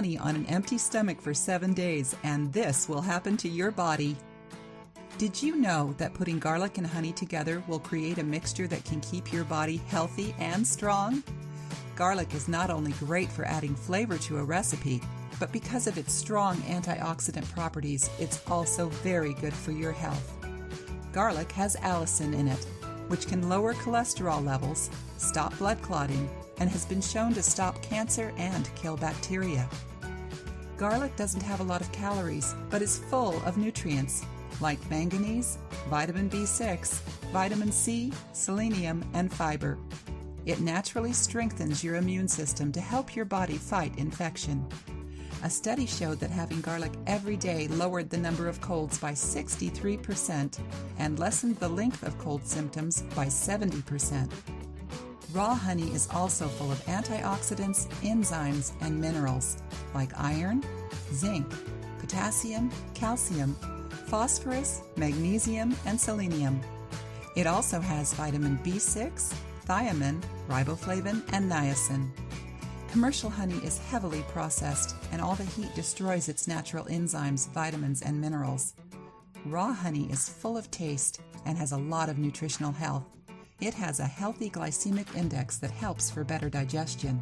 honey on an empty stomach for 7 days, and this will happen to your body. Did you know that putting garlic and honey together will create a mixture that can keep your body healthy and strong? Garlic is not only great for adding flavor to a recipe, but because of its strong antioxidant properties, it's also very good for your health. Garlic has allicin in it, which can lower cholesterol levels, stop blood clotting, and has been shown to stop cancer and kill bacteria. Garlic doesn't have a lot of calories, but is full of nutrients like manganese, vitamin B6, vitamin C, selenium, and fiber. It naturally strengthens your immune system to help your body fight infection. A study showed that having garlic every day lowered the number of colds by 63% and lessened the length of cold symptoms by 70%. Raw honey is also full of antioxidants, enzymes, and minerals like iron, zinc, potassium, calcium, phosphorus, magnesium, and selenium. It also has vitamin B6, thiamin, riboflavin, and niacin. Commercial honey is heavily processed, and all the heat destroys its natural enzymes, vitamins, and minerals. Raw honey is full of taste and has a lot of nutritional health. It has a healthy glycemic index that helps for better digestion.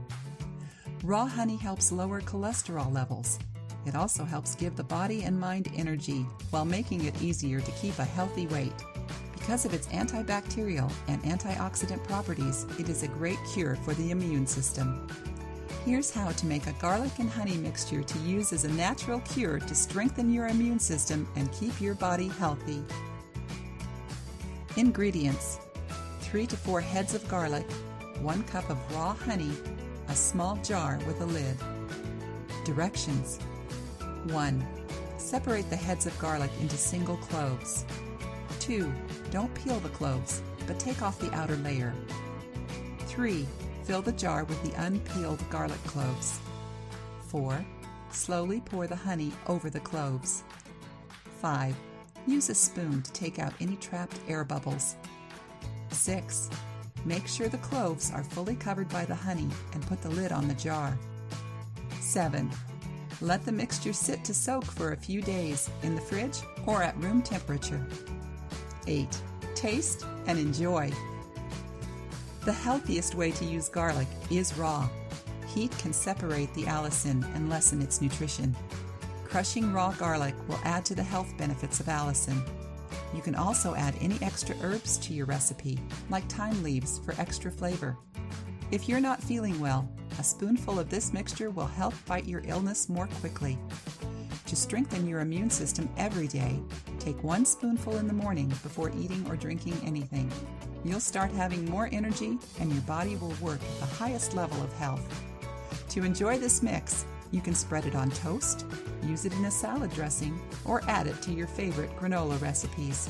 Raw honey helps lower cholesterol levels. It also helps give the body and mind energy while making it easier to keep a healthy weight. Because of its antibacterial and antioxidant properties, it is a great cure for the immune system. Here's how to make a garlic and honey mixture to use as a natural cure to strengthen your immune system and keep your body healthy. Ingredients: 3 to 4 heads of garlic, 1 cup of raw honey, a small jar with a lid. Directions: 1. Separate the heads of garlic into single cloves. 2. Don't peel the cloves, but take off the outer layer. 3. Fill the jar with the unpeeled garlic cloves. 4. Slowly pour the honey over the cloves. 5. Use a spoon to take out any trapped air bubbles. 6. Make sure the cloves are fully covered by the honey and put the lid on the jar. 7. Let the mixture sit to soak for a few days in the fridge or at room temperature. 8. Taste and enjoy. The healthiest way to use garlic is raw. Heat can separate the allicin and lessen its nutrition. Crushing raw garlic will add to the health benefits of allicin. You can also add any extra herbs to your recipe, like thyme leaves for extra flavor. If you're not feeling well, a spoonful of this mixture will help fight your illness more quickly. To strengthen your immune system every day, take 1 spoonful in the morning before eating or drinking anything. You'll start having more energy and your body will work at the highest level of health. To enjoy this mix, you can spread it on toast, use it in a salad dressing, or add it to your favorite granola recipes.